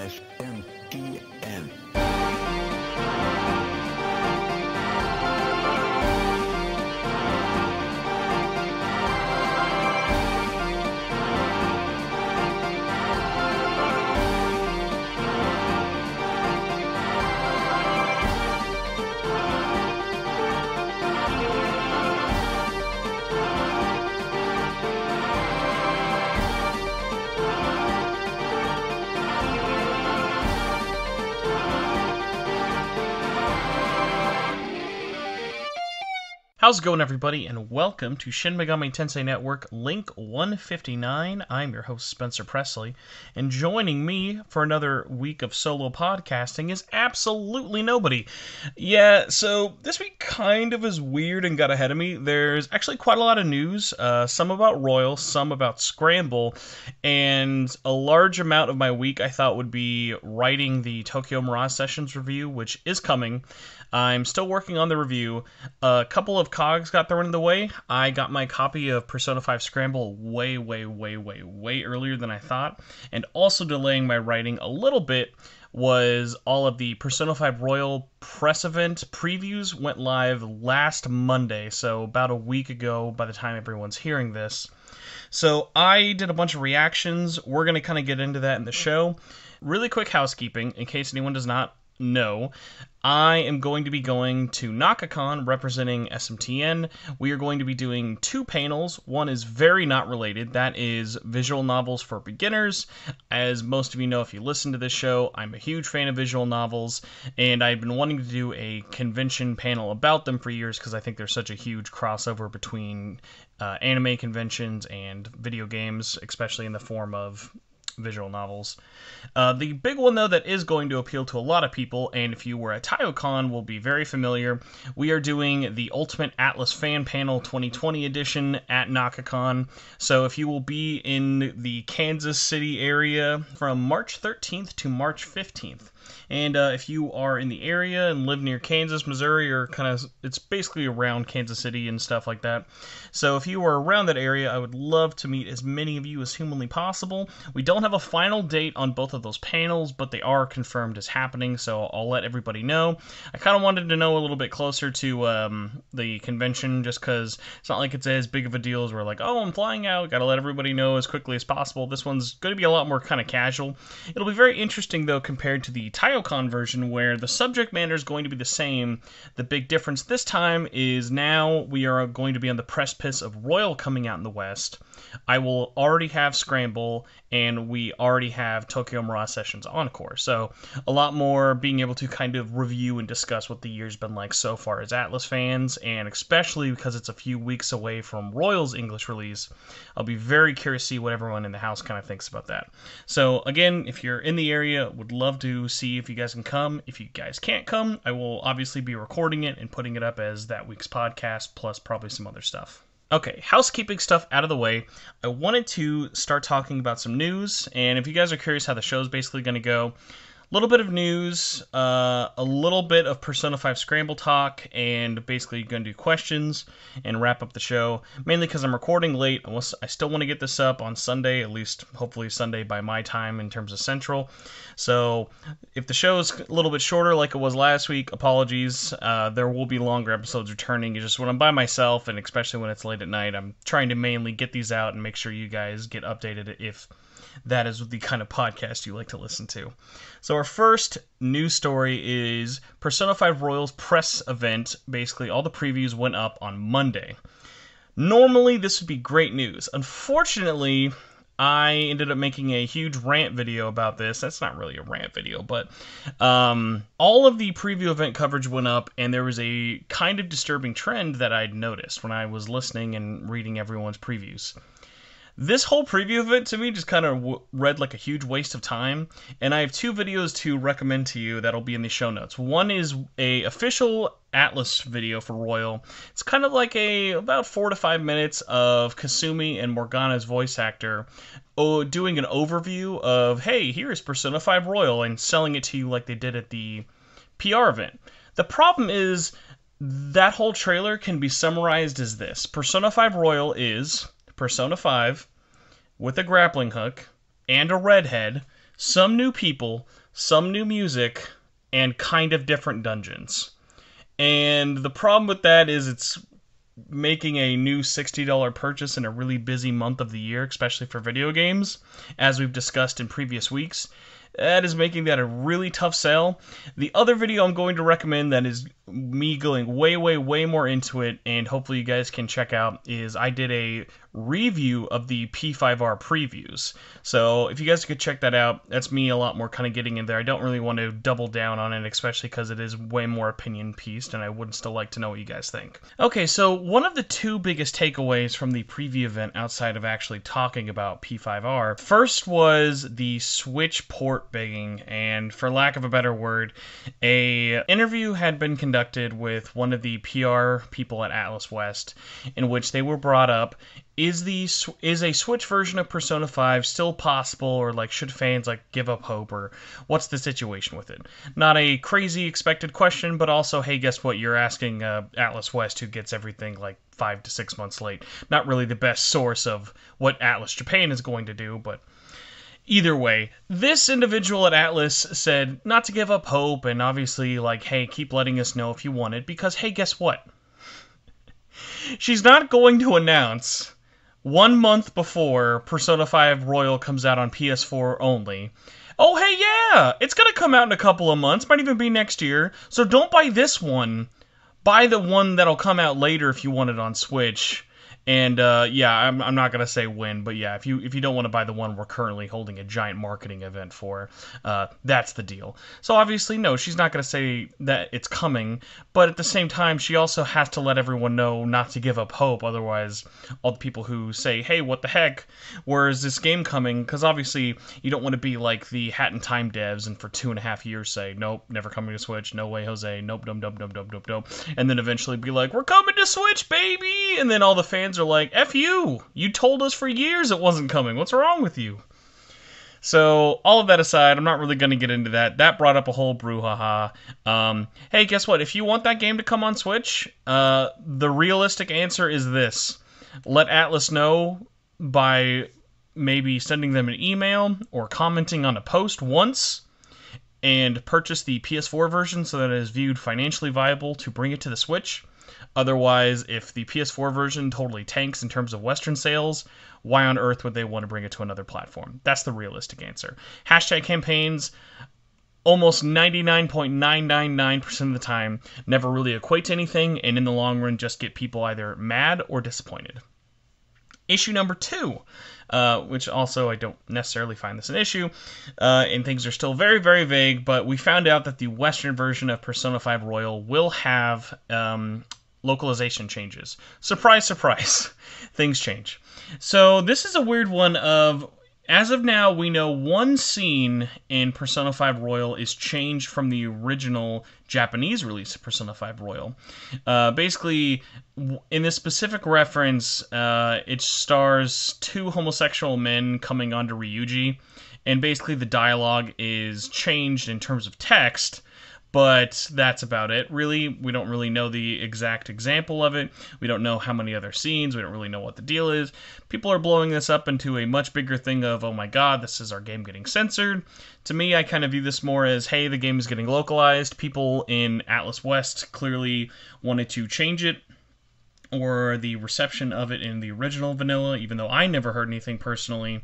MTN. How's it going, everybody, and welcome to Shin Megami Tensei Network Link 159. I'm your host, Spencer Presley, and joining me for another week of solo podcasting is absolutely nobody. Yeah, so this week kind of is weird and got ahead of me. There's actually quite a lot of news, some about Royal, some about Scramble, and a large amount of my week I thought would be writing the Tokyo Mirage Sessions review, which is coming. I'm still working on the review. A couple of cogs got thrown in the way. I got my copy of Persona 5 Scramble way earlier than I thought. And also delaying my writing a little bit was all of the Persona 5 Royal press event previews went live last Monday, so about a week ago by the time everyone's hearing this. So I did a bunch of reactions. We're going to kind of get into that in the show. Really quick housekeeping, in case anyone does not know. I am going to be going to NakaCon representing SMTN. We are going to be doing two panels. One is very not related. That is visual novels for beginners. As most of you know, if you listen to this show, I'm a huge fan of visual novels, and I've been wanting to do a convention panel about them for years because I think there's such a huge crossover between anime conventions and video games, especially in the form of visual novels. The big one, though, that is going to appeal to a lot of people, and if you were at TaioCon will be very familiar, we are doing the Ultimate Atlas Fan Panel 2020 edition at NakaCon. So if you will be in the Kansas City area from March 13th to March 15th, and if you are in the area and live near Kansas, Missouri, or kind of, it's basically around Kansas City and stuff like that. So if you are around that area, I would love to meet as many of you as humanly possible. We don't have a final date on both of those panels, but they are confirmed as happening, so I'll let everybody know. I kind of wanted to know a little bit closer to the convention, just because it's not like it's as big of a deal as we're like, oh, I'm flying out, gotta let everybody know as quickly as possible. This one's going to be a lot more kind of casual. It'll be very interesting, though, compared to the TaioCon version, where the subject matter is going to be the same. The big difference this time is now we are going to be on the precipice of Royal coming out in the West. I will already have Scramble, and we already have Tokyo Mirage Sessions Encore. So a lot more being able to kind of review and discuss what the year's been like so far as Atlas fans, and especially because it's a few weeks away from Royal's English release, I'll be very curious to see what everyone in the house kind of thinks about that. So again, if you're in the area, would love to see if you guys can come. If you guys can't come, I will obviously be recording it and putting it up as that week's podcast, plus probably some other stuff. Okay, housekeeping stuff out of the way. I wanted to start talking about some news, and if you guys are curious how the show's basically going to go, a little bit of news, a little bit of Persona 5 Scramble talk, and basically going to do questions and wrap up the show, mainly because I'm recording late. I still want to get this up on Sunday, at least hopefully Sunday by my time in terms of Central. So if the show is a little bit shorter like it was last week, apologies. There will be longer episodes returning. It's just when I'm by myself, and especially when it's late at night, I'm trying to mainly get these out and make sure you guys get updated if that is the kind of podcast you like to listen to. So our first news story is Persona 5 Royal's press event. Basically, all the previews went up on Monday. Normally, this would be great news. Unfortunately, I ended up making a huge rant video about this. That's not really a rant video, but all of the preview event coverage went up, and there was a kind of disturbing trend that I'd noticed when I was listening and reading everyone's previews. This whole preview event, to me, just kind of read like a huge waste of time, and I have two videos to recommend to you that'll be in the show notes. One is a official Atlas video for Royal. It's kind of like about 4 to 5 minutes of Kasumi and Morgana's voice actor doing an overview of, hey, here's Persona 5 Royal, and selling it to you like they did at the PR event. The problem is that whole trailer can be summarized as this. Persona 5 Royal is Persona 5 with a grappling hook and a redhead some new people, some new music, and kind of different dungeons. And the problem with that is it's making a new $60 purchase in a really busy month of the year, especially for video games, as we've discussed in previous weeks. That is making that a really tough sell. The other video I'm going to recommend that is me going way, way, way more into it, and hopefully you guys can check out, is I did a review of the P5R previews. So if you guys could check that out, that's me a lot more kind of getting in there. I don't really want to double down on it, especially because it is way more opinion pieced, and I would still like to know what you guys think. Okay, so one of the two biggest takeaways from the preview event outside of actually talking about P5R, first was the Switch port begging, and for lack of a better word, a interview had been conducted with one of the PR people at Atlas West, in which they were brought up, is a Switch version of Persona 5 still possible, or like should fans like give up hope, or what's the situation with it? Not a crazy expected question, but also, hey, guess what? You're asking Atlas West, who gets everything like 5 to 6 months late. Not really the best source of what Atlas Japan is going to do, but either way, this individual at Atlas said not to give up hope, and obviously like, hey, keep letting us know if you want it, because hey, guess what? She's not going to announce 1 month before Persona 5 Royal comes out on PS4 only, oh hey, yeah, it's gonna come out in a couple of months, might even be next year, so don't buy this one, buy the one that'll come out later if you want it on Switch. And yeah, I'm not gonna say when, but yeah, if you don't want to buy the one we're currently holding a giant marketing event for, that's the deal. So obviously, no, she's not gonna say that it's coming, but at the same time, she also has to let everyone know not to give up hope. Otherwise, all the people who say, "Hey, what the heck? Where is this game coming?" Because obviously, you don't want to be like the Hat in Time devs and for 2.5 years say, "Nope, never coming to Switch. No way, Jose. Nope, nope, nope, nope, nope, nope, nope," and then eventually be like, "We're coming to Switch, baby!" And then all the fans are like, F you! You told us for years it wasn't coming. What's wrong with you? So, all of that aside, I'm not really going to get into that. That brought up a whole brouhaha. Hey, guess what? If you want that game to come on Switch, the realistic answer is this. Let Atlas know by maybe sending them an email or commenting on a post once, and purchase the PS4 version so that it is viewed financially viable to bring it to the Switch. Otherwise, if the PS4 version totally tanks in terms of Western sales, why on earth would they want to bring it to another platform? That's the realistic answer. Hashtag campaigns, almost 99.999% of the time, never really equate to anything, and in the long run just get people either mad or disappointed. Issue number 2, which also I don't necessarily find this an issue, and things are still very, very vague, but we found out that the Western version of Persona 5 Royal will have localization changes. Surprise, surprise. Things change. So this is a weird one of, as of now, we know one scene in Persona 5 Royal is changed from the original Japanese release of Persona 5 Royal. Basically, in this specific reference, it stars 2 homosexual men coming onto Ryuji, and basically the dialogue is changed in terms of text, but that's about it. Really, we don't really know the exact example of it. We don't know how many other scenes. We don't really know what the deal is. People are blowing this up into a much bigger thing of, oh my god, this is our game getting censored. To me, I kind of view this more as, hey, the game is getting localized. People in Atlas West clearly wanted to change it, or the reception of it in the original vanilla, even though I never heard anything personally.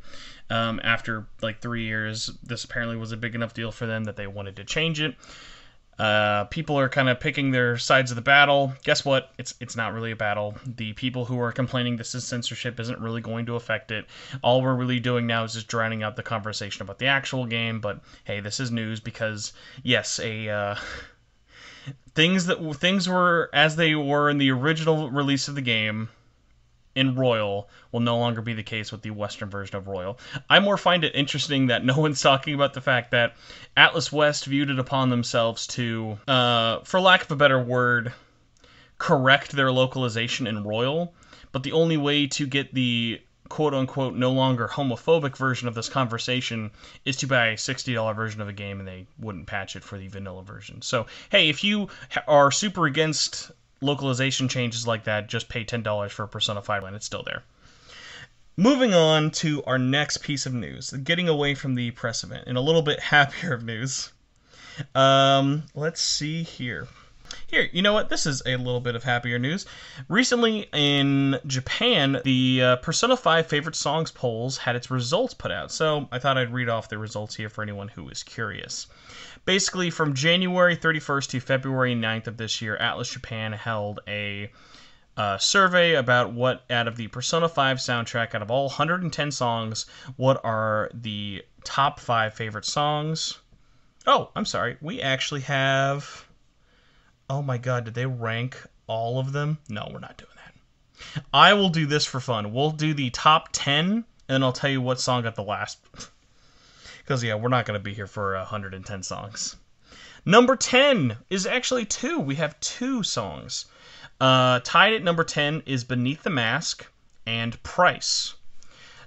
After like 3 years, this apparently was a big enough deal for them that they wanted to change it. People are kind of picking their sides of the battle. Guess what? It's not really a battle. The people who are complaining this is censorship isn't really going to affect it. All we're really doing now is just drowning out the conversation about the actual game. But hey, this is news because yes, things were as they were in the original release of the game in Royal will no longer be the case with the Western version of Royal. I more find it interesting that no one's talking about the fact that Atlas West viewed it upon themselves to, for lack of a better word, correct their localization in Royal, but the only way to get the quote-unquote no longer homophobic version of this conversation is to buy a $60 version of a game, and they wouldn't patch it for the vanilla version. So, hey, if you are super against localization changes like that, just pay $10 for Persona 5 and it's still there. Moving on to our next piece of news, getting away from the press event, and a little bit happier of news. Let's see here. Here, you know what? This is a little bit of happier news. Recently in Japan, the Persona 5 favorite songs polls had its results put out. So I thought I'd read off the results here for anyone who is curious. Basically, from January 31st to February 9th of this year, Atlas Japan held a survey about what, out of the Persona 5 soundtrack, out of all 110 songs, what are the top 5 favorite songs. Oh, I'm sorry. We actually have... Oh my god, did they rank all of them? No, we're not doing that. I will do this for fun. We'll do the top 10, and then I'll tell you what song got the last. Because, yeah, we're not going to be here for 110 songs. Number 10 is actually 2. We have 2 songs. Tied at number 10 is Beneath the Mask and Price.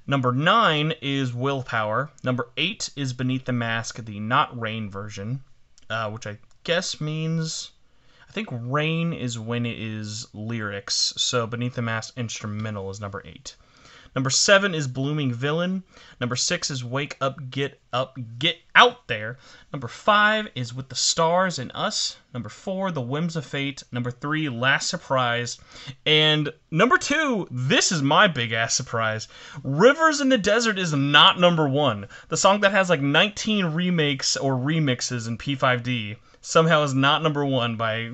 Number 9 is Willpower. Number 8 is Beneath the Mask, the Not Rain version, which I guess means... I think Rain is when it is lyrics, so Beneath the Mask instrumental is number 8. Number 7 is Blooming Villain. Number 6 is Wake Up, Get Out There. Number 5 is With the Stars and Us. Number 4, The Whims of Fate. Number 3, Last Surprise. And number 2, this is my big-ass surprise. Rivers in the Desert is not number 1. The song that has like 19 remakes or remixes in P5D somehow is not number 1 by...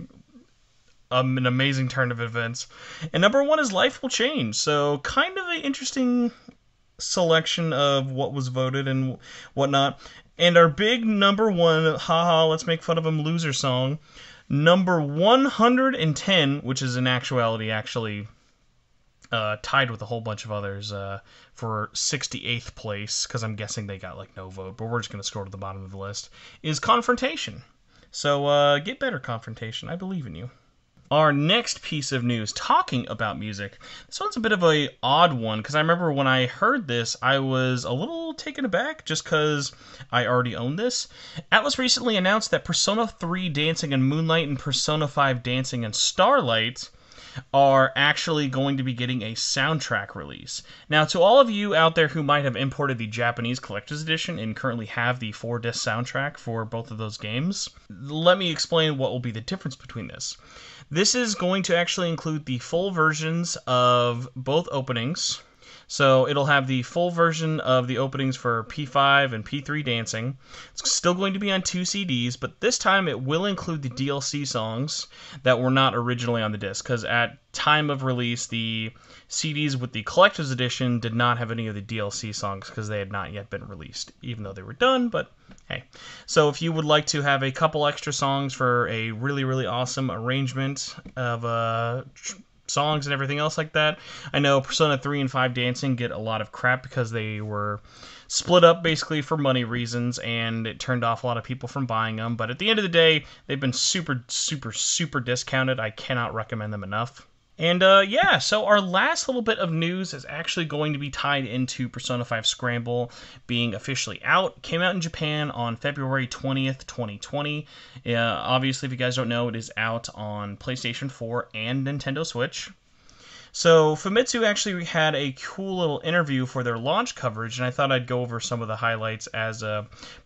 an amazing turn of events. And number 1 is Life Will Change. So kind of an interesting selection of what was voted and whatnot. And our big number 1, haha, let's make fun of him, loser song. Number 110, which is in actuality actually tied with a whole bunch of others for 68th place, because I'm guessing they got like no vote, but we're just going to scroll to the bottom of the list, is Confrontation. So get better, Confrontation. I believe in you. Our next piece of news, talking about music. This one's a bit of an odd one, because I remember when I heard this, I was a little taken aback, just because I already own this. Atlus recently announced that Persona 3 Dancing in Moonlight and Persona 5 Dancing in Starlight are actually going to be getting a soundtrack release. Now, to all of you out there who might have imported the Japanese Collector's Edition and currently have the 4-disc soundtrack for both of those games, let me explain what will be the difference between this. This is going to actually include the full versions of both openings. So it'll have the full version of the openings for P5 and P3 Dancing. It's still going to be on 2 CDs, but this time it will include the DLC songs that were not originally on the disc, because at time of release, the CDs with the Collector's Edition did not have any of the DLC songs because they had not yet been released, even though they were done, but hey. So if you would like to have a couple extra songs for a really, really awesome arrangement of songs and everything else like that. I know Persona 3 and 5 Dancing get a lot of crap because they were split up basically for money reasons, and it turned off a lot of people from buying them. But at the end of the day, they've been super, super, super discounted. I cannot recommend them enough. And yeah, so our last little bit of news is actually going to be tied into Persona 5 Scramble being officially out. Came out in Japan on February 20th, 2020. Obviously, if you guys don't know, it is out on PlayStation 4 and Nintendo Switch. So Famitsu actually had a cool little interview for their launch coverage, and I thought I'd go over some of the highlights as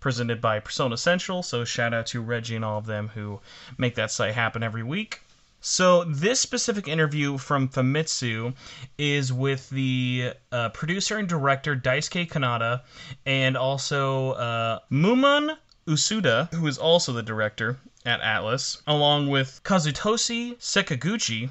presented by Persona Central. So shout out to Reggie and all of them who make that site happen every week. So this specific interview from Famitsu is with the producer and director Daisuke Kanata, and also Mumon Usuda, who is also the director at Atlus, along with Kazutoshi Sekaguchi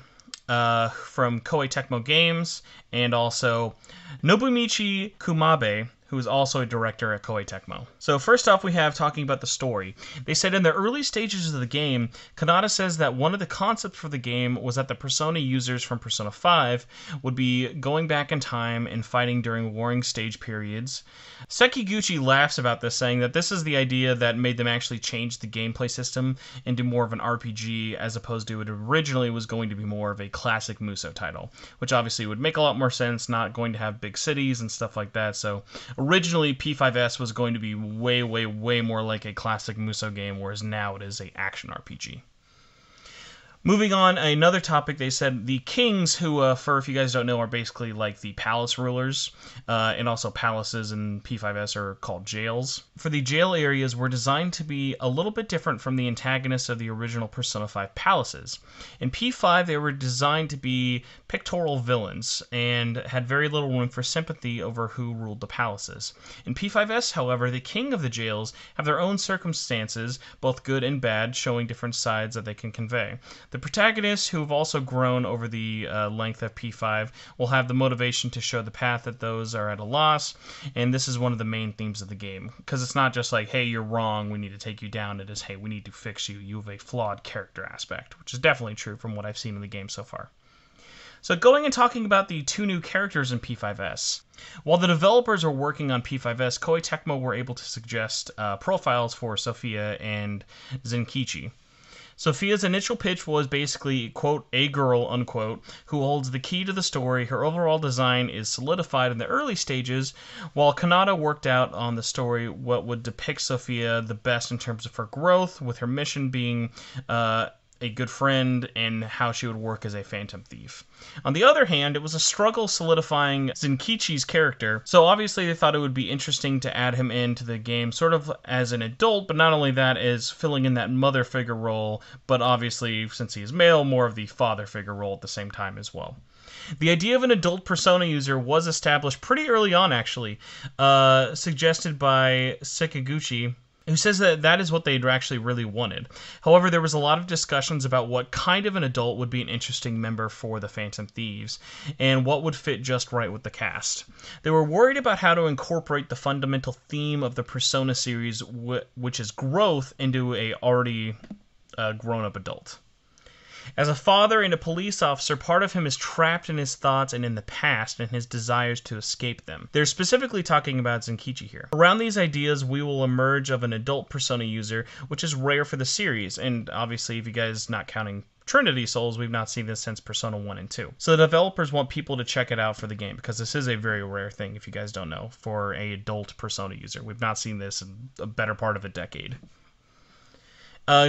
from Koei Tecmo Games, and also Nobumichi Kumabe, who is also a director at Koei Tecmo. So first off, we have talking about the story. They said in the early stages of the game, Kanata says that one of the concepts for the game was that the Persona users from Persona 5 would be going back in time and fighting during warring stage periods. Sekiguchi laughs about this, saying that this is the idea that made them actually change the gameplay system into more of an RPG, as opposed to it originally was going to be more of a classic Musou title, which obviously would make a lot more sense, not going to have big cities and stuff like that. So originally, P5S was going to be way, way, way more like a classic Musou game, whereas now it is an action RPG. Moving on, another topic, they said the kings, who, if you guys don't know, are basically like the palace rulers, and also palaces in P5S are called jails. For the jail areas were designed to be a little bit different from the antagonists of the original Persona 5 palaces. In P5, they were designed to be pictorial villains and had very little room for sympathy over who ruled the palaces. In P5S, however, the king of the jails have their own circumstances, both good and bad, showing different sides that they can convey. The protagonists, who have also grown over the length of P5, will have the motivation to show the path that those are at a loss, and this is one of the main themes of the game, because it's not just like, hey, you're wrong, we need to take you down. It is, hey, we need to fix you. You have a flawed character aspect, which is definitely true from what I've seen in the game so far. So going and talking about the two new characters in P5S. While the developers are working on P5S, Koei Tecmo were able to suggest profiles for Sophia and Zenkichi. Sophia's initial pitch was basically, quote, a girl, unquote, who holds the key to the story. Her overall design is solidified in the early stages, while Kanata worked out on the story what would depict Sophia the best in terms of her growth, with her mission being a good friend and how she would work as a phantom thief. On the other hand, it was a struggle solidifying Zenkichi's character, so obviously they thought it would be interesting to add him into the game sort of as an adult, but not only that, as filling in that mother figure role, but obviously, since he is male, more of the father figure role at the same time as well. The idea of an adult Persona user was established pretty early on, actually, suggested by Sekiguchi, who says that that is what they'd actually really wanted. However, there was a lot of discussions about what kind of an adult would be an interesting member for the Phantom Thieves, and what would fit just right with the cast. They were worried about how to incorporate the fundamental theme of the Persona series, which is growth, into a already grown-up adult. As a father and a police officer, part of him is trapped in his thoughts and in the past and his desires to escape them. They're specifically talking about Zenkichi here. Around these ideas, we will emerge of an adult Persona user, which is rare for the series, and obviously, if you guys not counting Trinity Souls, we've not seen this since Persona 1 and 2. So the developers want people to check it out for the game, because this is a very rare thing, if you guys don't know, for an adult Persona user. We've not seen this in a better part of a decade.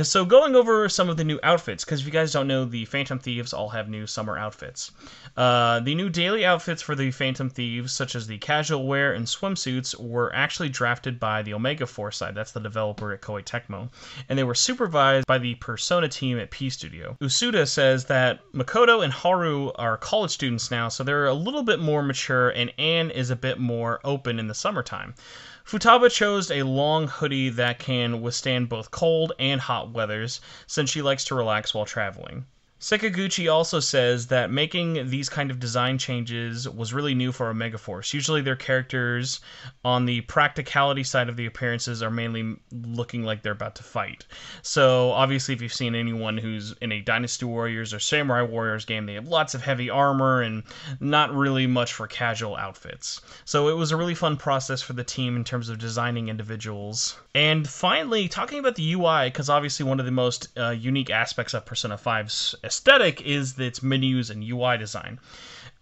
So going over some of the new outfits, because if you guys don't know, the Phantom Thieves all have new summer outfits. The new daily outfits for the Phantom Thieves, such as the casual wear and swimsuits, were actually drafted by the Omega Force side, that's the developer at Koei Tecmo, and they were supervised by the Persona team at P Studio. Usuda says that Makoto and Haru are college students now, so they're a little bit more mature, and Anne is a bit more open in the summertime. Futaba chose a long hoodie that can withstand both cold and hot weathers, since she likes to relax while traveling. Sekiguchi also says that making these kind of design changes was really new for Omega Force. Usually their characters on the practicality side of the appearances are mainly looking like they're about to fight. So obviously if you've seen anyone who's in a Dynasty Warriors or Samurai Warriors game, they have lots of heavy armor and not really much for casual outfits. So it was a really fun process for the team in terms of designing individuals. And finally, talking about the UI, because obviously one of the most unique aspects of Persona 5's aesthetic is its menus and UI design.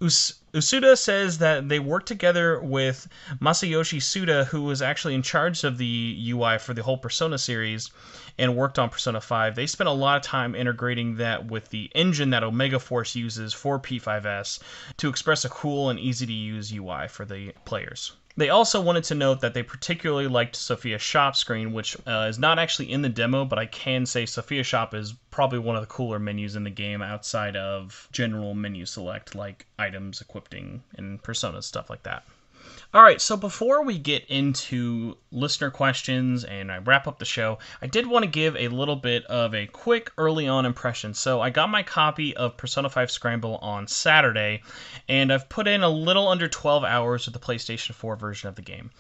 Usuda says that they worked together with Masayoshi Suda, who was actually in charge of the UI for the whole Persona series and worked on Persona 5. They spent a lot of time integrating that with the engine that Omega Force uses for P5S to express a cool and easy-to-use UI for the players. They also wanted to note that they particularly liked Sophia's shop screen, which is not actually in the demo, but I can say Sophia's shop is probably one of the cooler menus in the game outside of general menu select, like items, equipping, and Persona, stuff like that. Alright, so before we get into listener questions and I wrap up the show, I did want to give a little bit of a quick early on impression. So I got my copy of Persona 5 Scramble on Saturday, and I've put in a little under 12 hours with the PlayStation 4 version of the game.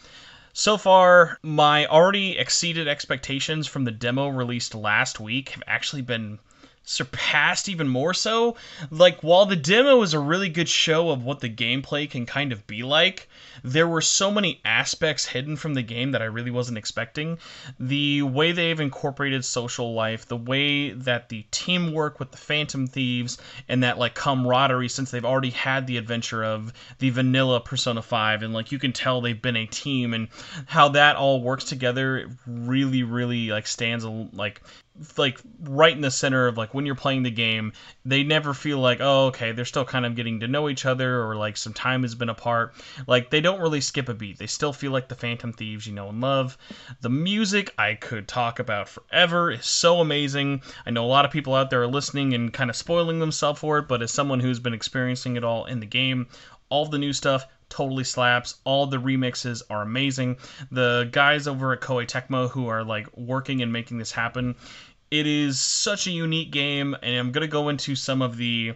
So far, my already exceeded expectations from the demo released last week have actually been surpassed even more so. Like, while the demo was a really good show of what the gameplay can kind of be like, there were so many aspects hidden from the game that I really wasn't expecting. The way they've incorporated social life, the way that the teamwork with the Phantom Thieves, and that like camaraderie, since they've already had the adventure of the vanilla Persona 5, and like you can tell they've been a team, and how that all works together, it really like stands like like right in the center of like when you're playing the game. They never feel like, oh, okay, they're still kind of getting to know each other, or like some time has been apart. Like they don't really skip a beat. They still feel like the Phantom Thieves you know and love. The music I could talk about forever is so amazing. I know a lot of people out there are listening and kind of spoiling themselves for it, but as someone who's been experiencing it all in the game, all the new stuff totally slaps. All the remixes are amazing. The guys over at Koei Tecmo who are like working and making this happen, it is such a unique game, and I'm going to go into some of the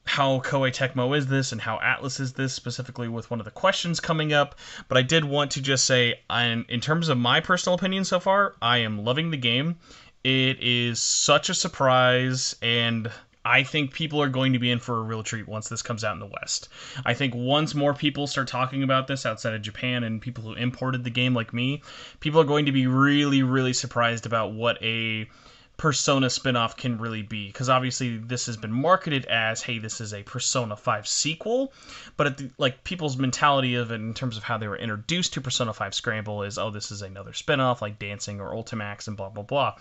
how Koei Tecmo is this and how Atlas is this, specifically with one of the questions coming up. But I did want to just say, in terms of my personal opinion so far, I am loving the game. It is such a surprise, and I think people are going to be in for a real treat once this comes out in the West. I think once more people start talking about this outside of Japan and people who imported the game like me, people are going to be really, really surprised about what a Persona spinoff can really be, because obviously this has been marketed as, hey, this is a Persona 5 sequel, but like people's mentality of it in terms of how they were introduced to Persona 5 Scramble is, oh, this is another spinoff like Dancing or Ultimax and blah blah blah.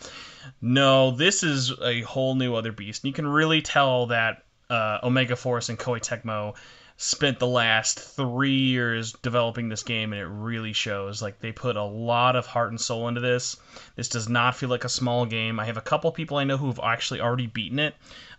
No, this is a whole new other beast. And you can really tell that Omega Force and Koei Tecmo spent the last 3 years developing this game, and it really shows. Like, they put a lot of heart and soul into this. This does not feel like a small game. I have a couple people I know who have actually already beaten it.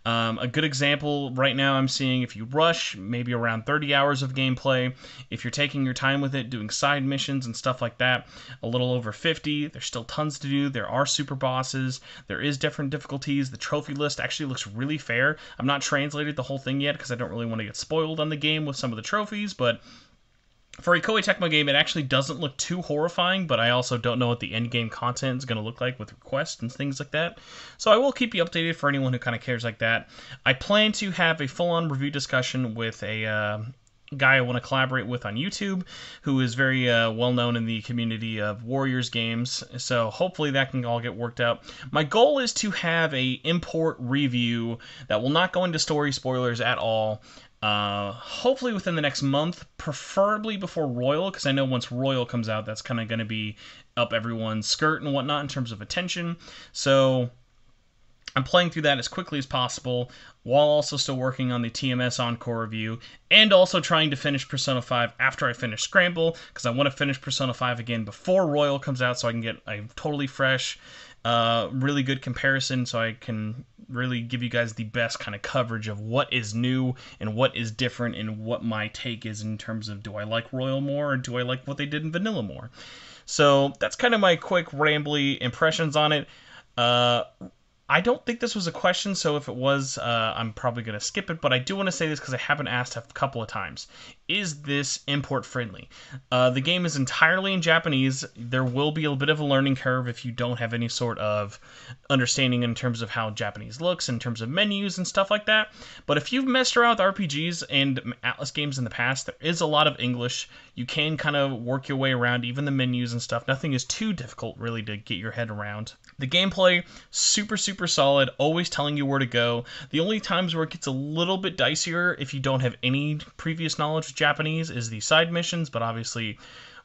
A good example right now I'm seeing, if you rush, maybe around 30 hours of gameplay. If you're taking your time with it, doing side missions and stuff like that, a little over 50. There's still tons to do. There are super bosses. There is different difficulties. The trophy list actually looks really fair. I'm not translated the whole thing yet because I don't really want to get spoiled on the game with some of the trophies, but for a Koei Tecmo game, it actually doesn't look too horrifying, but I also don't know what the end-game content is going to look like with requests and things like that. So I will keep you updated for anyone who kind of cares like that. I plan to have a full-on review discussion with a guy I want to collaborate with on YouTube, who is very well-known in the community of Warriors games, so hopefully that can all get worked out. My goal is to have a import review that will not go into story spoilers at all, hopefully within the next month, preferably before Royal, because I know once Royal comes out, that's kind of going to be up everyone's skirt and whatnot in terms of attention. So I'm playing through that as quickly as possible, while also still working on the TMS Encore review, and also trying to finish Persona 5 after I finish Scramble, because I want to finish Persona 5 again before Royal comes out, so I can get a totally fresh, really good comparison, so I can really give you guys the best kind of coverage of what is new and what is different and what my take is in terms of, do I like Royal more or do I like what they did in Vanilla more? So that's kind of my quick rambly impressions on it. I don't think this was a question, so if it was, I'm probably going to skip it, but I do want to say this because I haven't asked a couple of times. Is this import friendly? The game is entirely in Japanese. There will be a bit of a learning curve if you don't have any sort of understanding in terms of how Japanese looks, in terms of menus and stuff like that. But if you've messed around with RPGs and Atlas games in the past, there is a lot of English. You can kind of work your way around even the menus and stuff. Nothing is too difficult really to get your head around. The gameplay, super solid, always telling you where to go. The only times where it gets a little bit dicier if you don't have any previous knowledge of Japanese is the side missions, but obviously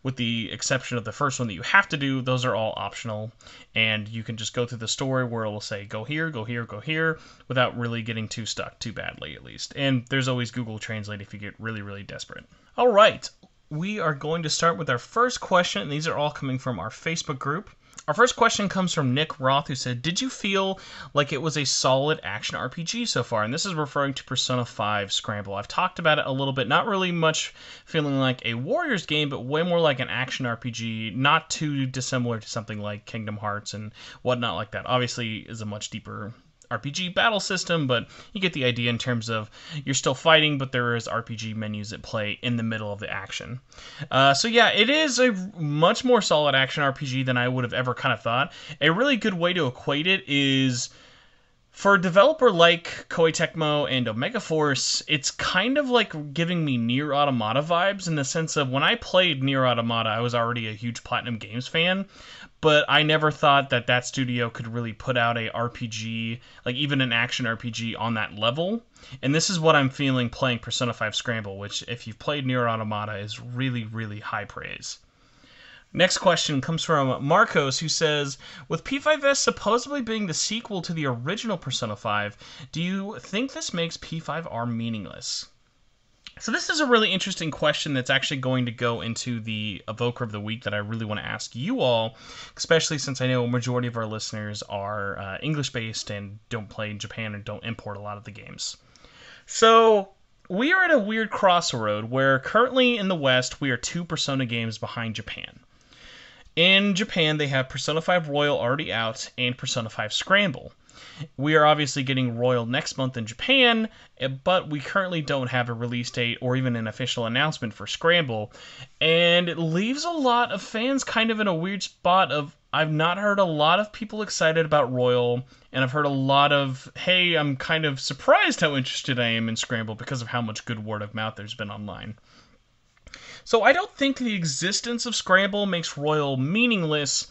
with the exception of the first one that you have to do, those are all optional, and you can just go through the story where it will say go here, go here, go here, without really getting too stuck too badly, at least. And there's always Google Translate if you get really desperate. All right, we are going to start with our first question, and these are all coming from our Facebook group. Our first question comes from Nick Roth, who said, did you feel like it was a solid action RPG so far? And this is referring to Persona 5 Scramble. I've talked about it a little bit, not really much feeling like a Warriors game, but way more like an action RPG, not too dissimilar to something like Kingdom Hearts and whatnot like that. Obviously, is a much deeper RPG battle system, but you get the idea in terms of you're still fighting, but there is RPG menus that play in the middle of the action. So yeah, it is a much more solid action RPG than I would have ever kind of thought. A really good way to equate it is, for a developer like Koei Tecmo and Omega Force, it's kind of like giving me Nier Automata vibes, in the sense of when I played Nier Automata, I was already a huge Platinum Games fan, but I never thought that that studio could really put out a RPG, like even an action RPG on that level. And this is what I'm feeling playing Persona 5 Scramble, which if you've played Nier Automata is really high praise. Next question comes from Marcos, who says, with P5S supposedly being the sequel to the original Persona 5, do you think this makes P5R meaningless? So this is a really interesting question that's actually going to go into the Evoker of the Week that I really want to ask you all, especially since I know a majority of our listeners are English-based and don't play in Japan and don't import a lot of the games. So we are at a weird crossroad where currently in the West we are 2 Persona games behind Japan. In Japan, they have Persona 5 Royal already out and Persona 5 Scramble. We are obviously getting Royal next month in Japan, but we currently don't have a release date or even an official announcement for Scramble, and it leaves a lot of fans kind of in a weird spot of, I've not heard a lot of people excited about Royal, and I've heard a lot of, hey, I'm kind of surprised how interested I am in Scramble because of how much good word of mouth there's been online. So I don't think the existence of Scramble makes Royal meaningless.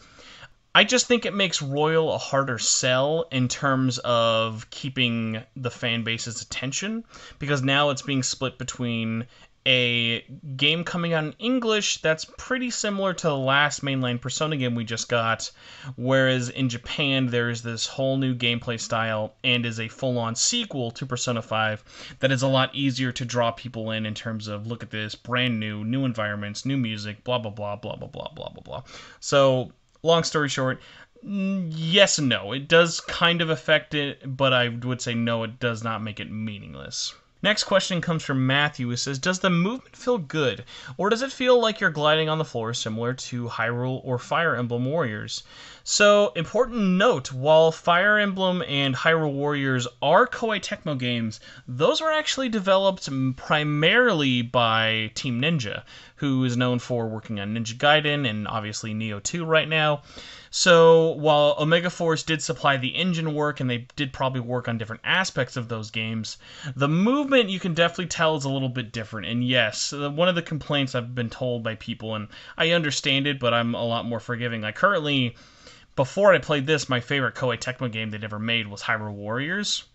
I just think it makes Royal a harder sell in terms of keeping the fan base's attention, because now it's being split between a game coming out in English that's pretty similar to the last mainline Persona game we just got, whereas in Japan there's this whole new gameplay style and is a full-on sequel to Persona 5 that is a lot easier to draw people in terms of, look at this, brand new environments, new music, blah blah blah blah blah blah blah blah blah. So long story short, yes and no. It does kind of affect it, but I would say no, it does not make it meaningless. Next question comes from Matthew, who says, does the movement feel good, or does it feel like you're gliding on the floor similar to Hyrule or Fire Emblem Warriors? So, important note, while Fire Emblem and Hyrule Warriors are Koei Tecmo games, those were actually developed primarily by Team Ninja, who is known for working on Ninja Gaiden and obviously Neo 2 right now. So while Omega Force did supply the engine work and they did probably work on different aspects of those games, the movement you can definitely tell is a little bit different. And yes, one of the complaints I've been told by people, and I understand it, but I'm a lot more forgiving. Like currently, before I played this, my favorite Koei Tecmo game they'd ever made was Hyrule Warriors.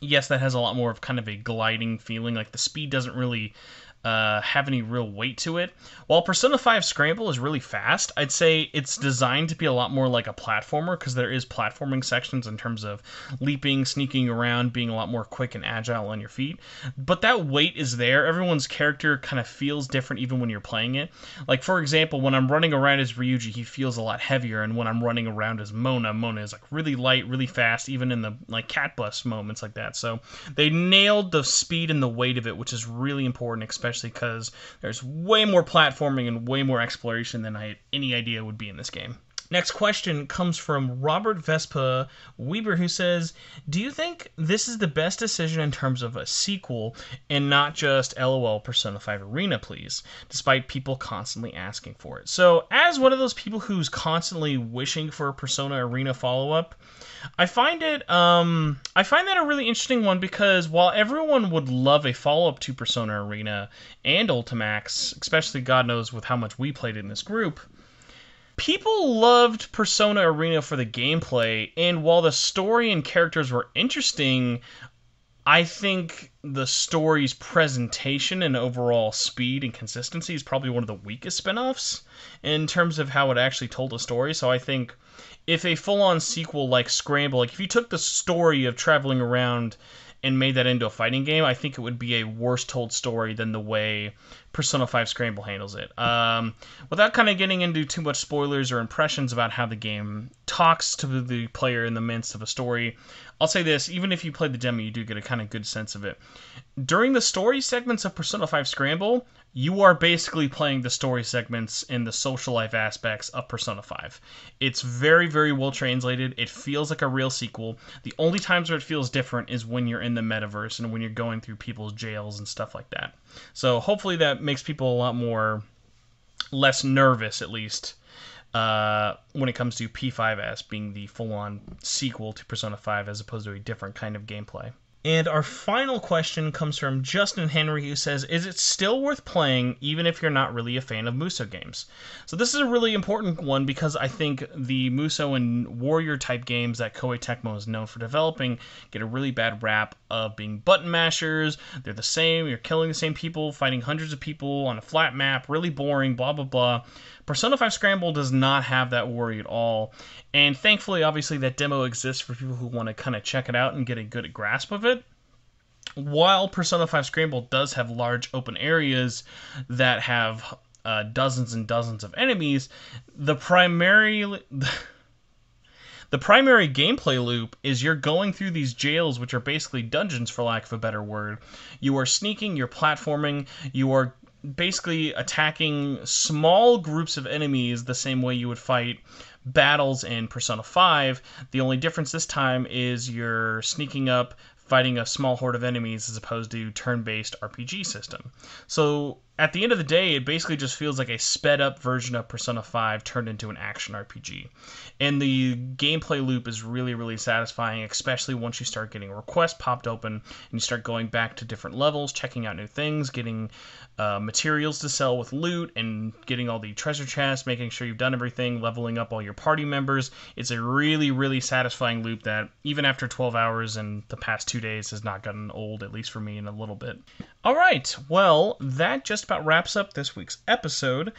Yes, that has a lot more of kind of a gliding feeling. Like the speed doesn't really have any real weight to it. While Persona 5 Scramble is really fast, I'd say it's designed to be a lot more like a platformer, because there is platforming sections in terms of leaping, sneaking around, being a lot more quick and agile on your feet. But that weight is there. Everyone's character kind of feels different even when you're playing it. Like, for example, when I'm running around as Ryuji, he feels a lot heavier, and when I'm running around as Mona is like really light, really fast, even in the like cat bus moments like that. So they nailed the speed and the weight of it, which is really important, especially because there's way more platforming and way more exploration than I had any idea would be in this game. Next question comes from Robert Vespa Weber, who says, do you think this is the best decision in terms of a sequel and not just LOL Persona 5 Arena, please, despite people constantly asking for it? So, as one of those people who's constantly wishing for a Persona Arena follow-up, I find that a really interesting one, because while everyone would love a follow-up to Persona Arena and Ultimax, especially God knows with how much we played in this group, people loved Persona Arena for the gameplay, and while the story and characters were interesting, I think the story's presentation and overall speed and consistency is probably one of the weakest spin-offs in terms of how it actually told a story. So I think if a full-on sequel like Scramble, like if you took the story of traveling around and made that into a fighting game, I think it would be a worse told story than the way Persona 5 Scramble handles it. Without kind of getting into too much spoilers or impressions about how the game talks to the player in the midst of a story, I'll say this, even if you play the demo, you do get a kind of good sense of it. During the story segments of Persona 5 Scramble, you are basically playing the story segments and the social life aspects of Persona 5. It's very, very well translated. It feels like a real sequel. The only times where it feels different is when you're in the metaverse and when you're going through people's jails and stuff like that. So hopefully that makes people a lot more less nervous, at least, when it comes to P5S being the full-on sequel to Persona 5 as opposed to a different kind of gameplay. And our final question comes from Justin Henry, who says, is it still worth playing even if you're not really a fan of Muso games? So this is a really important one, because I think the Muso and Warrior type games that Koei Tecmo is known for developing get a really bad rap of being button mashers. They're the same, you're killing the same people, fighting hundreds of people on a flat map, really boring, blah blah blah. Persona 5 Scramble does not have that worry at all, and thankfully, obviously, that demo exists for people who want to kind of check it out and get a good grasp of it. While Persona 5 Scramble does have large open areas that have dozens and dozens of enemies, the primary gameplay loop is you're going through these jails, which are basically dungeons, for lack of a better word. You are sneaking, you're platforming, you are basically attacking small groups of enemies the same way you would fight battles in Persona 5. The only difference this time is you're sneaking up, fighting a small horde of enemies as opposed to turn-based RPG system. So at the end of the day, it basically just feels like a sped-up version of Persona 5 turned into an action RPG. And the gameplay loop is really, really satisfying, especially once you start getting requests popped open and you start going back to different levels, checking out new things, getting materials to sell with loot, and getting all the treasure chests, making sure you've done everything, leveling up all your party members. It's a really, really satisfying loop that, even after 12 hours and the past 2 days, has not gotten old, at least for me, in a little bit. Alright, well, that just about wraps up this week's episode.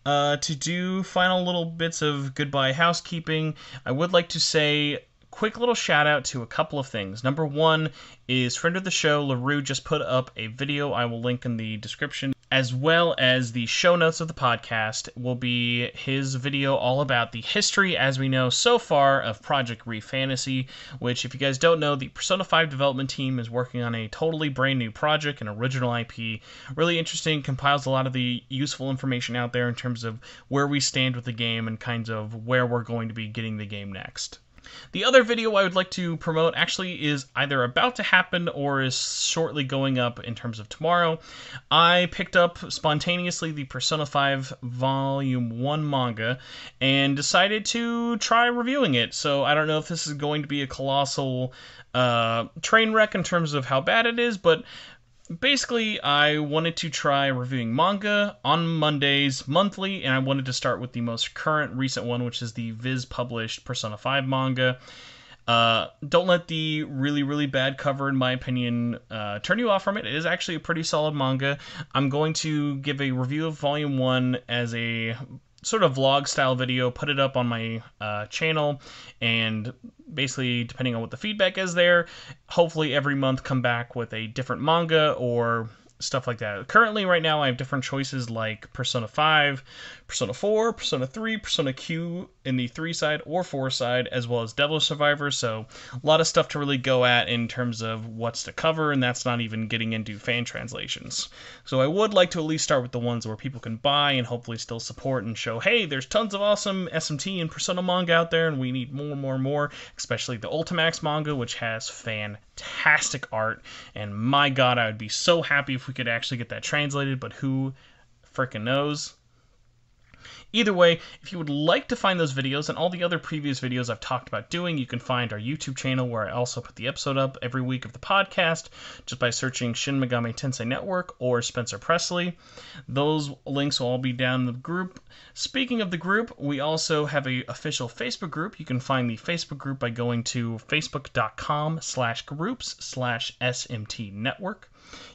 To do final little bits of goodbye housekeeping, I would like to say quick little shout out to a couple of things. Number one is friend of the show, LaRue, just put up a video I will link in the description, as well as the show notes of the podcast will be his video all about the history, as we know so far, of Project ReFantasy, which, if you guys don't know, the Persona 5 development team is working on a totally brand new project, an original IP. Really interesting, compiles a lot of the useful information out there in terms of where we stand with the game and kinds of where we're going to be getting the game next. The other video I would like to promote actually is either about to happen or is shortly going up in terms of tomorrow. I picked up spontaneously the Persona 5 Volume 1 manga and decided to try reviewing it. So I don't know if this is going to be a colossal train wreck in terms of how bad it is, but basically, I wanted to try reviewing manga on Mondays monthly, and I wanted to start with the most current recent one, which is the Viz-published Persona 5 manga. Don't let the really, really bad cover, in my opinion, turn you off from it. It is actually a pretty solid manga. I'm going to give a review of Volume 1 as a sort of vlog-style video, put it up on my channel, and basically, depending on what the feedback is there, hopefully every month come back with a different manga or stuff like that. Currently, right now, I have different choices like Persona 5, Persona 4, Persona 3, Persona Q in the 3 side or 4 side, as well as Devil Survivor, so a lot of stuff to really go at in terms of what's to cover, and that's not even getting into fan translations. So I would like to at least start with the ones where people can buy and hopefully still support and show, hey, there's tons of awesome SMT and Persona manga out there, and we need more, especially the Ultimax manga, which has fantastic art, and my god, I would be so happy if we could actually get that translated, but who frickin' knows? Either way, if you would like to find those videos and all the other previous videos I've talked about doing, you can find our YouTube channel where I also put the episode up every week of the podcast just by searching Shin Megami Tensei Network or Spencer Presley. Those links will all be down in the group. Speaking of the group, we also have an official Facebook group. You can find the Facebook group by going to facebook.com/groups/SMT Network.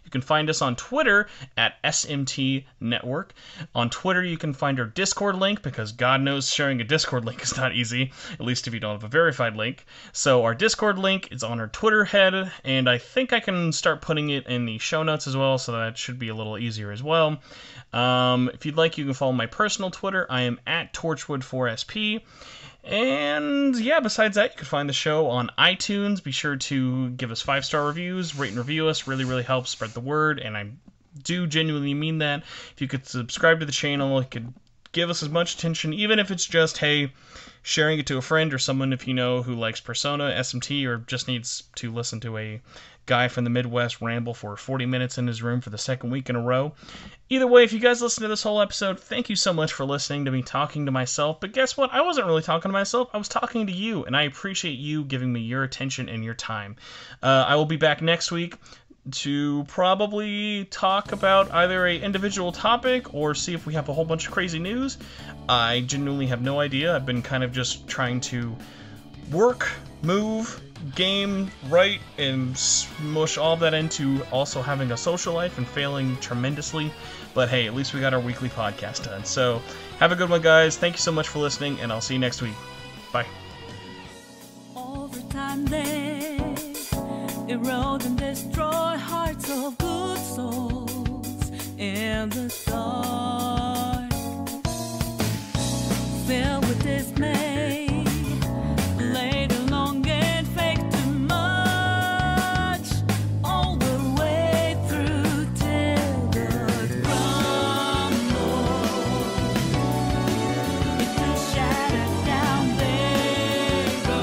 You can find us on Twitter at SMT Network. On Twitter, you can find our Discord link, because God knows sharing a Discord link is not easy, at least if you don't have a verified link. So our Discord link is on our Twitter head, and I think I can start putting it in the show notes as well, so that should be a little easier as well. If you'd like, you can follow my personal Twitter. I am at Torchwood4SP. And yeah, besides that, you can find the show on iTunes. Be sure to give us 5-star reviews, rate and review us. Really, really helps spread the word, and I do genuinely mean that. If you could subscribe to the channel, it could give us as much attention, even if it's just, hey, sharing it to a friend or someone if you know who likes Persona, SMT, or just needs to listen to a guy from the Midwest ramble for 40 minutes in his room for the second week in a row. Either way, if you guys listen to this whole episode, thank you so much for listening to me talking to myself. But guess what? I wasn't really talking to myself. I was talking to you, and I appreciate you giving me your attention and your time. I will be back next week to probably talk about either an individual topic or see if we have a whole bunch of crazy news. I genuinely have no idea. I've been kind of just trying to work, move, game right and smush all that into also having a social life and failing tremendously. But hey, at least we got our weekly podcast done. So have a good one, guys. Thank you so much for listening, and I'll see you next week. Bye. Over time they erode and destroy hearts of good souls in the dark, filled with dismay, laid along and fake too much, all the way through till the crumble. Into shattered down they go.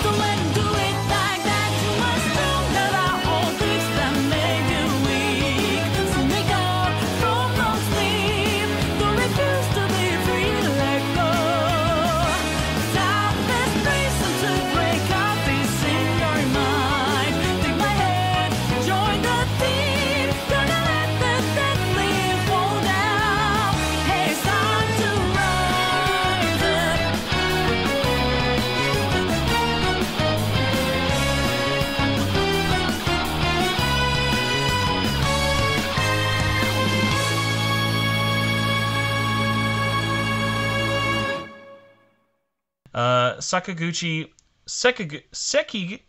Don't let 'em do it like that. You must know that our own things that make you weak. So make up from no sleep. Don't refuse to be free. Let go. Selfless reason to break out peace in your mind. Take my hand, join the team. Gonna let the deadly fall down. Hey, it's time to rise up. Sakaguchi... Seki...